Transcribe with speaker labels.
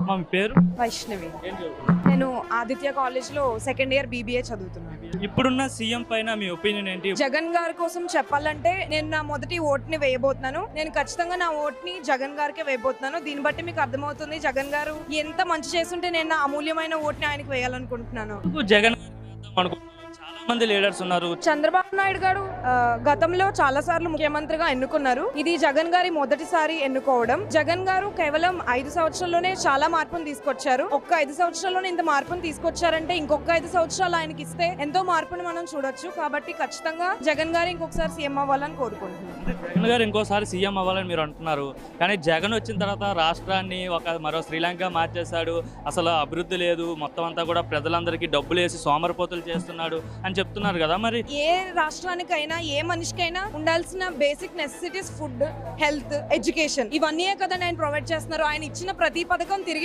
Speaker 1: మా పేరు
Speaker 2: వైష్ణవి.
Speaker 1: ఏం చదువుతున్నారు?
Speaker 2: నేను ఆదిత్య కాలేజ్ లో సెకండ్ ఇయర్ BBA చదువుతున్నాను.
Speaker 1: ఇప్పుడున్న సీఎం పైన మీ ఒపీనియన్ ఏంటి?
Speaker 2: జగన్ గారి కోసం చెప్పాలంటే నేను నా మొదటి ఓట్ని వేయబోతున్నాను. నేను ఖచ్చితంగా నా ఓట్ని జగన్ గారికే వేయబోతున్నాను. దీన్ని బట్టి మీకు అర్థమవుతుంది జగన్ గారు ఎంత మంచి చేస్తుంటే నేను నా అమూల్యమైన ఓట్ని ఆయనకు వేయాలనుకుంటున్నాను.
Speaker 1: ఎందుకు జగన్ గారికి వేద్దాం అనుకుంటున్నారు? చాలా మంది లీడర్స్ ఉన్నారు.
Speaker 2: చంద్రబాబు నాయుడు గారు గతంలో చాలా సార్లు ముఖ్యమంత్రిగా ఎన్నుకున్నారు. ఇది జగన్ గారి మొదటిసారి ఎన్నుకోవడం. జగన్ గారు కేవలం 5 సంవత్సరాల్లోనే చాలా మార్పును తీసుకొచ్చారు. ఒక్క 5 సంవత్సరాల్లోనే ఇంత మార్పును తీసుకొచ్చారంటే ఇంకొక 5 సంవత్సరాలు ఆయనకి ఇస్తే ఎంతో మార్పును మనం చూడొచ్చు. కాబట్టి ఖచ్చితంగా జగన్ గారు ఇంకొకసారి సీఎం అవ్వాలని కోరుకుంటున్నాను.
Speaker 1: జగన్ గారు ఇంకోసారి సీఎం అవ్వాలని మీరు అంటున్నారు, కానీ జగన్ వచ్చిన తర్వాత రాష్ట్రాన్ని మరో శ్రీలంక మార్చేశాడు. అసలు అభివృద్ధి లేదు, మొత్తం అంతా కూడా ప్రజలందరికీ డబ్బులు వేసి సోమరిపోతులు చేస్తున్నాడు అని చెప్తున్నారు కదా. మరి
Speaker 2: ఏ రాష్ట్రానికైనా ఏ మనిషికైనా ఉండాల్సిన basic necessities food, health, education ఇవన్నీ కదా నేను ప్రొవైడ్ చేస్తున్నారు. ఆయన ఇచ్చిన ప్రతి పథకం తిరిగి